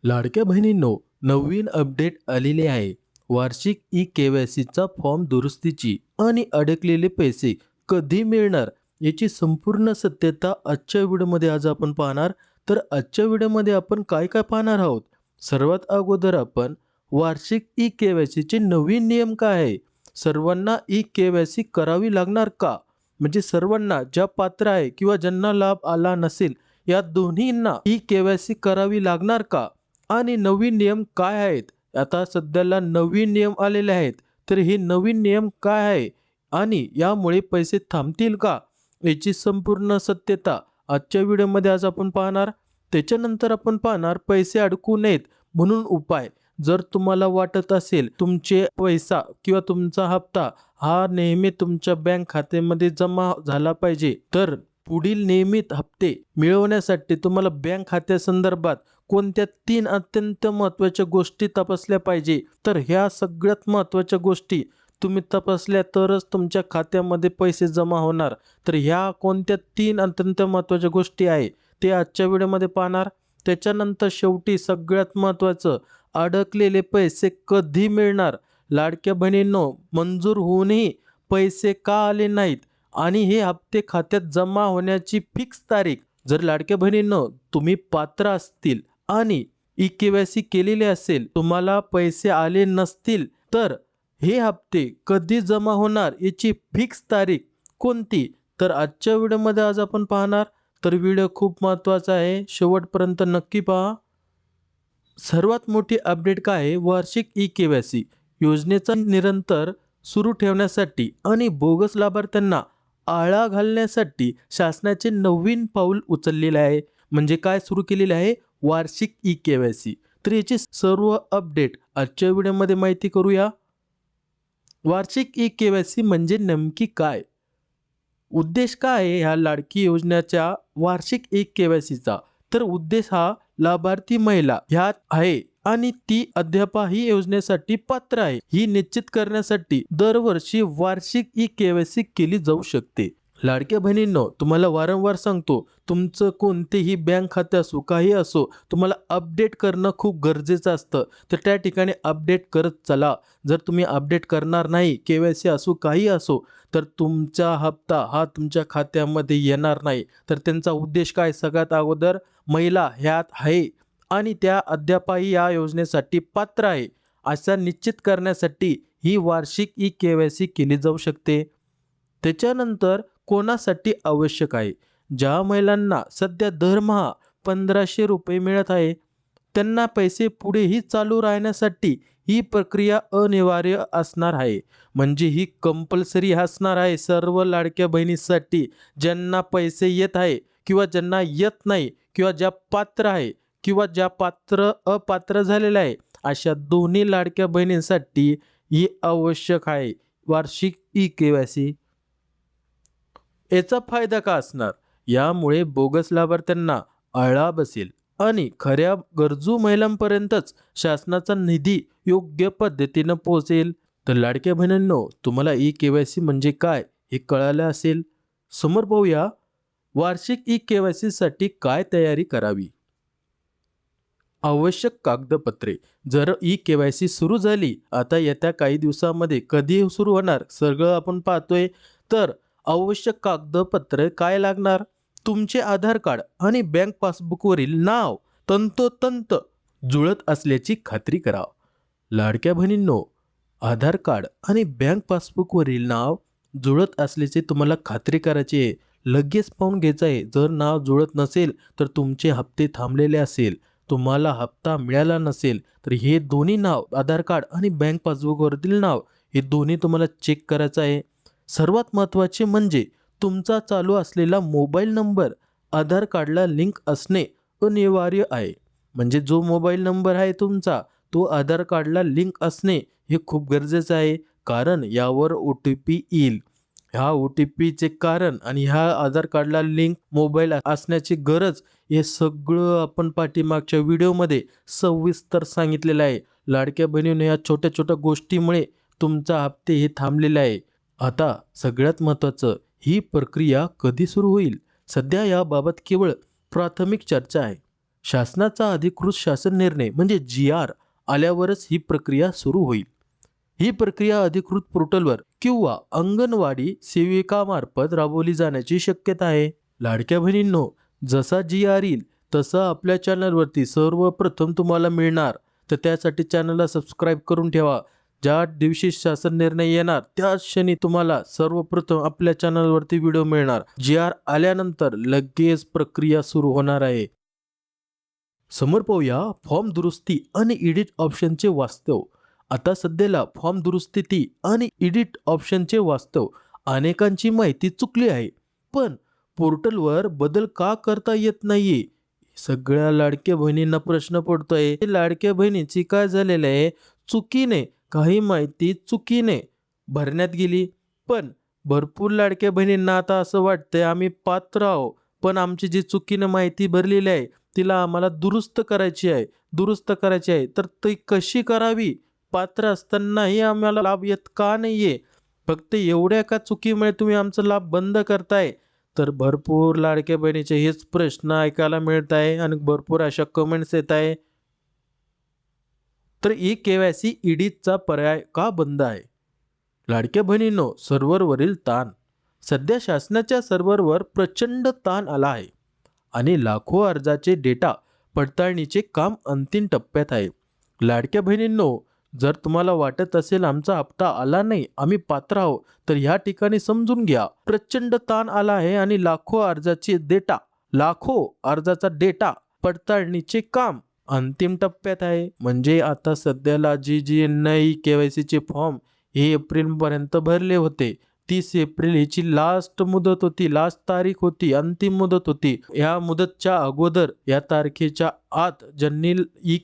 लाडक्या बहिणींनो, नवीन अपडेट आलेले आहे. वार्षिक ई-के-वाय-सीचा फॉर्म दुरुस्तीची आणि अडकलेले पैसे कधी मिळणार याची संपूर्ण सत्यता आजच्या व्हिडिओमध्ये आज आपण पाहणार. तर आजच्या व्हिडिओमध्ये आपण काय काय पाहणार आहोत. सर्वात अगोदर आपण वार्षिक ई-के-वाय-सीचे नवीन नियम काय आहे, सर्वांना ई-के-वाय-सी करावी लागणार का, म्हणजे सर्वांना ज्या पात्र आहे किंवा ज्यांना लाभ आला नसेल या दोन्हींना ई-के-वाय-सी करावी लागणार का, आणि नवीन नियम काय आहेत. आता सध्याला नवीन नियम आलेले आहेत, तर हे नवीन नियम काय आहे आणि यामुळे पैसे थांबतील का याची संपूर्ण सत्यता आजच्या व्हिडिओमध्ये आज आपण पाहणार. त्याच्यानंतर आपण पाहणार पैसे अडकू नयेत म्हणून उपाय. जर तुम्हाला वाटत असेल तुमचे पैसा किंवा तुमचा हप्ता हा नेहमी तुमच्या बँक खात्यामध्ये जमा झाला पाहिजे, तर पुढील नियमित हप्ते मिळवण्यासाठी तुम्हाला बँक खात्यासंदर्भात कोणत्या 3 अत्यंत महत्त्वाच्या गोष्टी तपासल्या पाहिजे. तर ह्या सगळ्यात महत्त्वाच्या गोष्टी तुम्ही तपासल्या तरच तुमच्या खात्यामध्ये पैसे जमा होणार. तर ह्या कोणत्या 3 अत्यंत महत्त्वाच्या गोष्टी आहे ते आजच्या व्हिडिओमध्ये पाहणार. त्याच्यानंतर शेवटी सगळ्यात महत्त्वाचं, अडकलेले पैसे कधी मिळणार. लाडक्या बहिणींनो, मंजूर होऊनही पैसे का आले नाहीत आणि हे हप्ते खात्यात जमा होण्याची फिक्स तारीख. जर लाडक्या बहिणींनो तुम्ही पात्र असतील आणि ई-के-वाय-सी केलेले असेल, तुम्हाला पैसे आले नसतील, तर हे हप्ते कधी जमा होणार याची फिक्स तारीख कोणती, तर आजच्या व्हिडिओमध्ये आज आपण पाहणार. तर व्हिडिओ खूप महत्त्वाचा आहे, शेवटपर्यंत नक्की पहा. सर्वात मोठी अपडेट काय आहे, वार्षिक ई-के-वाय-सी योजनेचा निरंतर सुरू ठेवण्यासाठी आणि बोगस लाभार्थ्यांना आळा घालण्यासाठी शासनाचे नवीन पाऊल उचललेले आहे. म्हणजे काय सुरू केलेले आहे, वार्षिक ई-के-वाय-सी. तर याची सर्व अपडेट आजच्या व्हिडिओमध्ये माहिती करूया. वार्षिक ई-के-वाय-सी म्हणजे नेमकी काय, उद्देश काय आहे ह्या लाडकी योजनेच्या वार्षिक ई-के-वाय-सीचा. तर उद्देश हा लाभार्थी महिला ह्यात आहे आणि ती अद्याप ही योजनेसाठी पात्र आहे ही निश्चित करण्यासाठी दरवर्षी वार्षिक ई-के-वाय-सी केली जाऊ शकते. लाडक्या बहिणींनो, तुम्हाला वारंवार सांगतो, तुमचं कोणतेही बँक खाते असो काही असो, तुम्हाला अपडेट करणं खूप गरजेचं असतं. तर त्या ठिकाणी अपडेट करत चला. जर तुम्ही अपडेट करणार नाही, के-वाय-सी असो काही असो, तर तुमचा हप्ता हा तुमच्या खात्यामध्ये येणार नाही. तर त्यांचा उद्देश काय, सगळ्यात अगोदर महिला ह्यात आहे आणि त्या अद्यापही या योजनेसाठी पात्र आहे असा निश्चित करण्यासाठी ही वार्षिक ई-के-वाय-सी केली जाऊ शकते. त्याच्यानंतर कोणासाठी आवश्यक आहे, ज्या महिलांना सध्या दरमहा 1500 रुपये मिळत आहे, त्यांना पैसे पुढेही चालू राहण्यासाठी ही प्रक्रिया अनिवार्य असणार आहे. म्हणजे ही कंपल्सरी असणार आहे सर्व लाडक्या बहिणीसाठी, ज्यांना पैसे येत आहे किंवा ज्यांना येत नाही, किंवा ज्या पात्र आहे किंवा ज्या अपात्र झालेल्या आहे, अशा दोन्ही लाडक्या बहिणींसाठी ही आवश्यक आहे वार्षिक ई-के-वाय-सी. याचा फायदा का असणार, यामुळे बोगस लाभार्थ्यांना आळा बसेल आणि खऱ्या गरजू महिलांपर्यंतच शासनाचा निधी योग्य पद्धतीनं पोहोचेल. तर लाडक्या बहिणींनो, तुम्हाला ई-के-वाय-सी म्हणजे काय हे कळालं असेल. समोर पाहूया वार्षिक ई-के-वाय-सी साठी काय तयारी करावी. आवश्यक कागदपत्रे. जर ई-के-वाय-सी सुरू झाली, आता येत्या काही दिवसामध्ये कधी सुरू होणार सगळं आपण पाहतोय. तर आवश्यक कागदपत्रे काय लागणार, तुमचे आधार कार्ड आणि बँक पासबुकवरील नाव तंतोतंत जुळत असल्याची खात्री करा. लाडक्या बहिणींनो, आधार कार्ड आणि बँक पासबुकवरील नाव जुळत असल्याची तुम्हाला खात्री करायची आहे, लगेच पाहून घ्यायचं आहे. जर नाव जुळत नसेल तर तुमचे हप्ते थांबलेले असेल, तुम्हाला हप्ता मिळाला नसेल, तर हे दोन्ही नाव, आधार कार्ड आणि बँक पासबुकवरील नाव, हे दोन्ही तुम्हाला चेक करायचं आहे. सर्वात महत्त्वाचे म्हणजे तुमचा चालू असलेला मोबाईल नंबर आधार कार्डला लिंक असणे अनिवार्य आहे. म्हणजे जो मोबाईल नंबर आहे तुमचा तो आधार कार्डला लिंक असणे हे खूप गरजेचं आहे, कारण यावर ओ-टी-पी येईल. ह्या ओ-टी-पीचे कारण आणि ह्या आधार कार्डला लिंक मोबाईल असण्याची गरज, हे सगळं आपण पाठीमागच्या व्हिडिओमध्ये सविस्तर सांगितलेलं आहे. लाडक्या बहिणीने या छोट्या छोट्या गोष्टीमुळे तुमचा हप्ते हे थांबलेले आहे. आता सगळ्यात महत्त्वाचं, ही प्रक्रिया कधी सुरू होईल. सध्या याबाबत केवळ प्राथमिक चर्चा आहे. शासनाचा अधिकृत शासन निर्णय म्हणजे GR आल्यावरच ही प्रक्रिया सुरू होईल. ही प्रक्रिया अधिकृत पोर्टलवर किंवा अंगणवाडी सेविकामार्फत राबवली जाण्याची शक्यता आहे. लाडक्या बहिणींनो, जसा GR येईल तसं आपल्या चॅनलवरती सर्वप्रथम तुम्हाला मिळणार. तर त्यासाठी चॅनलला सबस्क्राईब करून ठेवा. ज्या दिवशी शासन निर्णय येणार त्याच क्षणी तुम्हाला सर्वप्रथम आपल्या चॅनलवरती व्हिडिओ मिळणार. GR आल्यानंतर लगेच प्रक्रिया सुरू होणार आहे. समोर पाहूया फॉर्म दुरुस्ती आणि एडिट ऑप्शनचे वास्तव. आता सध्याला फॉर्म दुरुस्ती आणि एडिट ऑप्शनचे वास्तव अनेकांची माहिती चुकली आहे. पण पोर्टलवर बदल का करता येत नाहीये, सगळ्या लाडक्या बहिणींना प्रश्न पडतोय. लाडक्या बहिणीची काय झालेलं आहे, चुकीने काही माहिती चुकीने भरण्यात गेली. पण भरपूर लाडक्या बहिणींना आता असं वाटतंय आम्ही पात्र आहोत, पण आमची जी चुकीने माहिती भरलेली आहे तिला आम्हाला दुरुस्त करायची आहे. तर ती कशी करावी, पात्र असतानाही आम्हाला लाभ येत का नाहीये, फक्त एवढ्या का चुकीमुळे तुम्ही आमचा लाभ बंद करताय. तर भरपूर लाडक्या बहिणीचे हेच प्रश्न ऐकायला मिळत आहे आणि भरपूर अशा कमेंट्स येत आहे. तर KYC ईडीचा पर्याय का बंद आहे? लाडक्या बहिणींनो, सर्व्हरवरील ताण. सध्या शासनाच्या सर्व्हरवर प्रचंड ताण आला आहे आणि लाखो अर्जाचे डेटा पडताळणीचे काम अंतिम टप्प्यात आहे. लाडक्या बहिणींनो, जर तुम्हाला वाटत असेल आमचा हप्ता आला नाही, आम्ही पात्र आहोत, तर ह्या ठिकाणी समजून घ्या. प्रचंड ताण आला आहे आणि लाखो अर्जाचा डेटा पडताळणीचे काम अंतिम टप्प्यात आहे. म्हणजे आता सध्याला जी नई KYCचे फॉर्म हे एप्रिलपर्यंत भरले होते, 30 एप्रिल ह्याची लास्ट तारीख होती, अंतिम मुदत होती. या मुदतच्या अगोदर या तारखेच्या आत ज्यांनी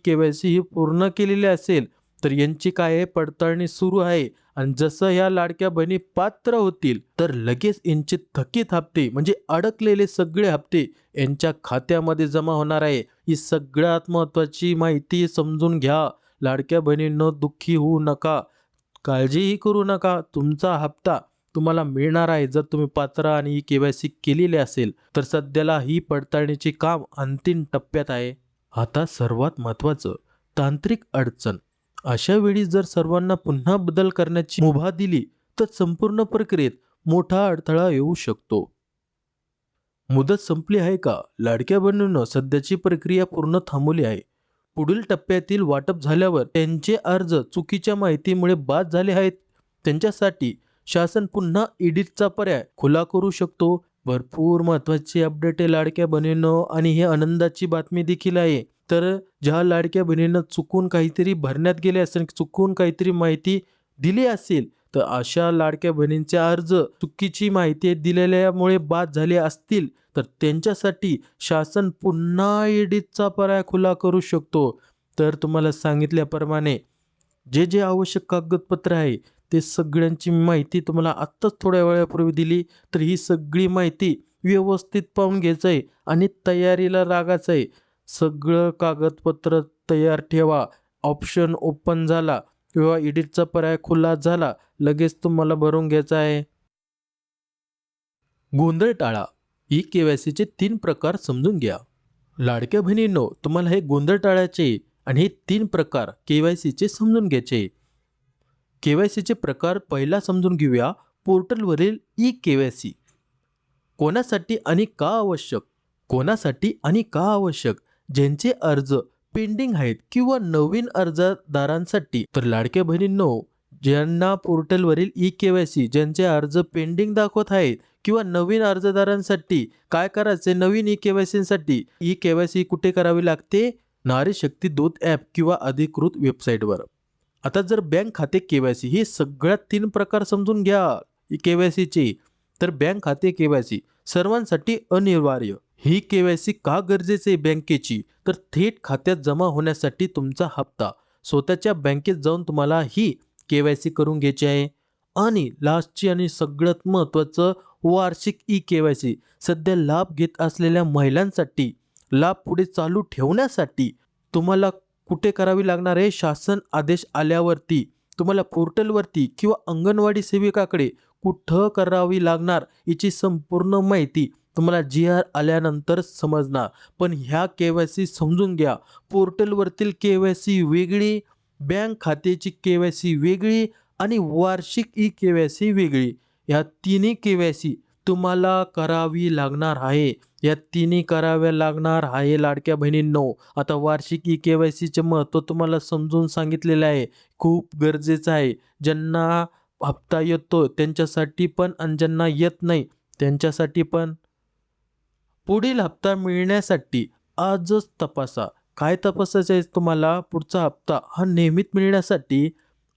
KYC ही पूर्ण केलेली असेल तर यांची काय पडताळणी सुरू आहे. आणि जसं ह्या लाडक्या बहिणी पात्र होतील तर लगेच यांचे थकीत हप्ते म्हणजे अडकलेले सगळे हप्ते यांच्या खात्यामध्ये जमा होणार आहे. ही सगळ्यात महत्त्वाची माहिती समजून घ्या. लाडक्या बहिणींनो, दुःखी होऊ नका, काळजीही करू नका. तुमचा हप्ता तुम्हाला मिळणार आहे जर तुम्ही पात्र आणि KYC केलेले असेल. तर सध्याला ही पडताळणीचे काम अंतिम टप्प्यात आहे. आता सर्वात महत्त्वाचं, तांत्रिक अडचण. अशा वेळी जर सर्वांना पुन्हा बदल करण्याची मुभा दिली तर संपूर्ण प्रक्रियेत मोठा अडथळा येऊ शकतो. मुदत संपली आहे का? लाडक्या बहिणींनो, सध्याची प्रक्रिया पूर्ण थांबवली आहे. पुढील टप्प्यातील वाटप झाल्यावर त्यांचे अर्ज चुकीच्या माहितीमुळे बाद झाले आहेत, त्यांच्यासाठी शासन पुन्हा एडिटचा पर्याय खुला करू शकतो. भरपूर महत्त्वाची अपडेट आहे लाडक्या बहिणींनो, आणि हे आनंदाची बातमी देखील आहे. तर ज्या लाडक्या बहिणींना चुकून काहीतरी भरण्यात गेले असेल, चुकून काहीतरी माहिती दिली असेल, तर अशा लाडक्या बहिणींचे अर्ज चुकीची माहिती दिलेल्यामुळे बाद झाले असतील तर त्यांच्यासाठी शासन पुन्हा एडिटचा पर्याय खुला करू शकतो. तर तुम्हाला सांगितल्याप्रमाणे जे आवश्यक कागदपत्र आहे ते सगळ्यांची माहिती तुम्हाला आत्ताच थोड्या वेळापूर्वी दिली. तर ही सगळी माहिती व्यवस्थित पाहून घ्यायचं आहे आणि तयारीला लागायचं आहे. सगळं कागदपत्र तयार ठेवा. ऑप्शन ओपन झाला किंवा एडिटचा पर्याय खुला झाला, लगेच तुम्हाला भरून घ्यायचा आहे. गोंधळ टाळा. KYCचे 3 प्रकार समजून घ्या. लाडक्या बहिणींनो, तुम्हाला हे गोंधळ टाळायचे आणि हे 3 प्रकार KYCचे समजून घ्यायचे. KYCचे प्रकार पहिला समजून घेऊया. पोर्टलवरील KYC कोणासाठी आणि का आवश्यक? ज्यांचे अर्ज पेंडिंग आहेत किंवा नवीन अर्जदारांसाठी. तर लाडक्या बहिणींनो, ज्यांना पोर्टलवरील KYC ज्यांचे अर्ज पेंडिंग दाखवत आहेत किंवा नवीन अर्जदारांसाठी काय करायचे, नवीन KYC साठी KYC कुठे करावी लागते? नारी शक्ती दूत ॲप किंवा अधिकृत वेबसाईटवर. आता जर बँक खाते KYC, हे सगळ्यात 3 प्रकार समजून घ्या KYCचे. तर बँक खाते KYC सर्वांसाठी अनिवार्य. ही KYC का गरजेचे आहे बँकेची? तर थेट खात्यात जमा होण्यासाठी तुमचा हप्ता स्वतःच्या बँकेत जाऊन तुम्हाला ही KYC करून घ्यायची आहे. आणि लास्टची आणि सगळ्यात महत्त्वाचं, वार्षिक KYC सध्या लाभ घेत असलेल्या महिलांसाठी, लाभ पुढे चालू ठेवण्यासाठी तुम्हाला कुठे करावी लागणार आहे? शासन आदेश आल्यावरती तुम्हाला पोर्टलवरती किंवा अंगणवाडी सेविकाकडे कुठं करावी लागणार याची संपूर्ण माहिती तुम्हाला GR आल्यानंतर समजणार. पण ह्या KYC समजून घ्या. पोर्टलवरतील KYC वेगळी, बँक खात्याची KYC वेगळी आणि वार्षिक ई-KYC वेगळी. या तिन्ही KYC तुम्हाला करावी लागणार आहे. या तिन्ही कराव्या लागणार आहे लाडक्या बहिणींनो. आता वार्षिक ई-KYCचे महत्त्व तुम्हाला समजून सांगितलेलं आहे. खूप गरजेचं आहे. ज्यांना हप्ता येतो त्यांच्यासाठी पण आणि ज्यांना येत नाही त्यांच्यासाठी पण. पुढील हप्ता मिळण्यासाठी आजच तपासा. काय तपासायचं आहे तुम्हाला? पुढचा हप्ता हा नियमित मिळण्यासाठी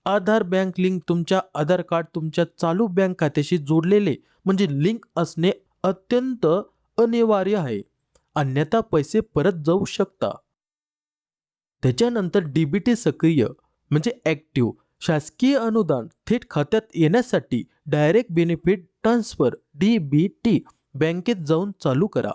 आधार बँक लिंक, तुमच्या आधार कार्ड तुमच्या चालू बँक खात्याशी जोडलेले म्हणजे लिंक असणे अत्यंत अनिवार्य आहे. अन्यथा पैसे परत जाऊ शकता. त्याच्यानंतर DBT सक्रिय म्हणजे ॲक्टिव्ह, शासकीय अनुदान थेट खात्यात येण्यासाठी डायरेक्ट बेनिफिट ट्रान्सफर DBT बँकेत जाऊन चालू करा.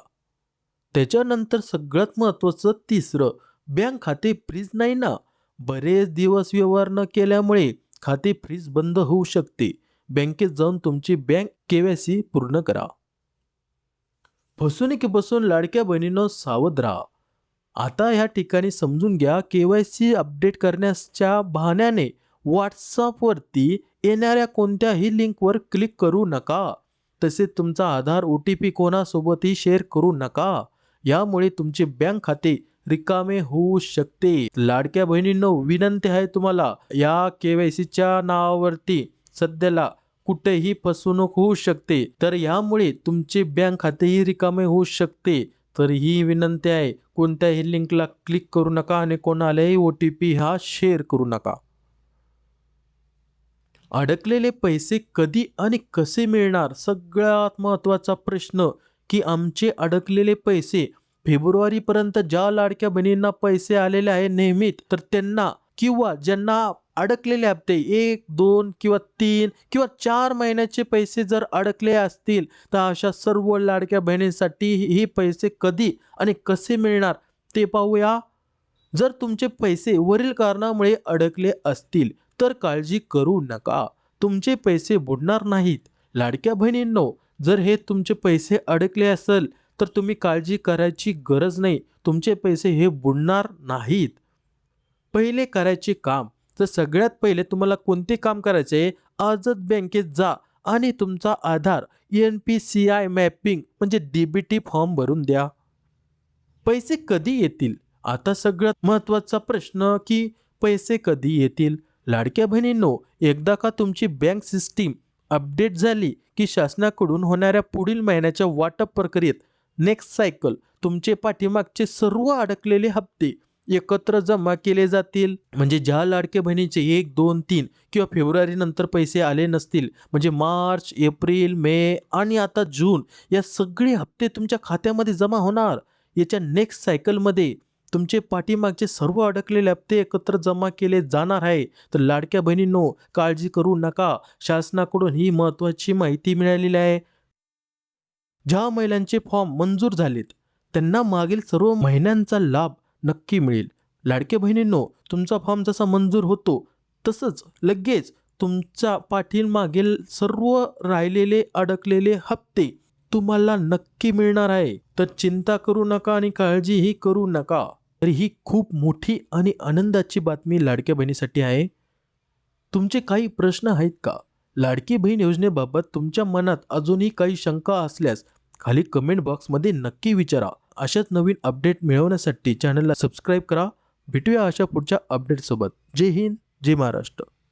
त्याच्यानंतर सगळ्यात महत्त्वाचं तिसरं, बँक खाते फ्रीज नाही ना. बरेच दिवस व्यवहार न केल्यामुळे खाते फ्रीज बंद होऊ शकते. बँकेत जाऊन तुमची बँक KYC पूर्ण करा. फसवणुकीपासून लाडक्या बहिणींनो सावध राहा. आता ह्या ठिकाणी समजून घ्या, KYC अपडेट करण्याच्या बहाण्याने WhatsAppवरती येणाऱ्या कोणत्याही लिंकवर क्लिक करू नका. तसेच तुमचा आधार OTP कोणासोबतही शेअर करू नका. यामुळे तुमचे बँक खाते रिकामे होऊ शकते. लाडक्या बहिणींनो विनंती आहे तुम्हाला, या KYCच्या नावावरती सध्याला कुठेही फसवणूक होऊ शकते. तर यामुळे तुमचे बँक खातेही रिकामे होऊ शकते. तर ही विनंती आहे, कोणत्याही लिंकला क्लिक करू नका आणि कोणालाही OTP हा शेअर करू नका. अडकलेले पैसे कधी आणि कसे मिळणार? सगळ्यात महत्त्वाचा प्रश्न, की आमचे अडकलेले पैसे फेब्रुवारीपर्यंत ज्या लाडक्या बहिणींना पैसे आलेले आहे नियमित, तर त्यांना किंवा ज्यांना अडकलेले हप्ते 1, 2 किंवा 3 किंवा 4 महिन्याचे पैसे जर अडकले असतील, तर अशा सर्व लाडक्या बहिणींसाठी हे पैसे कधी आणि कसे मिळणार ते पाहूया. जर तुमचे पैसे वरील कारणामुळे अडकले असतील तर काळजी करू नका. तुमचे पैसे बुडणार नाहीत. लाडक्या बहिणींनो, जर हे तुमचे पैसे अडकले असेल तर तुम्ही काळजी करायची गरज नाही. तुमचे पैसे हे बुडणार नाहीत. पहिले करायचे काम, तर सगळ्यात पहिले तुम्हाला कोणते काम करायचे? आजच बँकेत जा आणि तुमचा आधार NPCI मॅपिंग म्हणजे DBT फॉर्म भरून द्या. पैसे कधी येतील? आता सगळ्यात महत्त्वाचा प्रश्न, की पैसे कधी येतील? लाडक्या बहिणींनो, एकदा का तुमची बँक सिस्टीम अपडेट झाली की शासनाकडून होणाऱ्या पुढील महिन्याच्या वाटप प्रक्रियेत नेक्स्ट सायकल तुमचे पाठीमागचे सर्व अडकलेले हप्ते एकत्र जमा केले जातील. म्हणजे ज्या लाडक्या बहिणीचे 1, 2, 3 किंवा फेब्रुवारी नंतर पैसे आले नसतील, म्हणजे मार्च, एप्रिल, मे आणि आता जून, या सगळे हप्ते तुमच्या खात्यामध्ये जमा होणार. याच्या नेक्स्ट सायकलमध्ये तुमचे पाठीमागचे सर्व अडकलेले हप्ते एकत्र जमा केले जाणार आहे. तर लाडक्या बहिणींनो काळजी करू नका. शासनाकडून ही महत्त्वाची माहिती मिळालेली आहे. ज्या महिलांचे फॉर्म मंजूर झालेत त्यांना मागील सर्व महिन्यांचा लाभ नक्की मिळेल. लाडक्या बहिणींनो, तुमचा फॉर्म जसा मंजूर होतो तसंच लगेच तुमच्या पाठीमागील सर्व राहिलेले अडकलेले हप्ते तुम्हाला नक्की मिळणार आहे. तर चिंता करू नका आणि काळजीही करू नका. तर ही खूप मोठी आणि आनंदाची बातमी लाडक्या बहिणीसाठी आहे. तुमचे काही प्रश्न आहेत का? लाडकी बहीण योजनेबाबत तुमच्या मनात अजूनही काही शंका असल्यास खाली कमेंट बॉक्समध्ये नक्की विचारा. अशाच नवीन अपडेट मिळवण्यासाठी चॅनलला सबस्क्राईब करा. भेटूया अशा पुढच्या अपडेटसोबत. जय हिंद, जय महाराष्ट्र.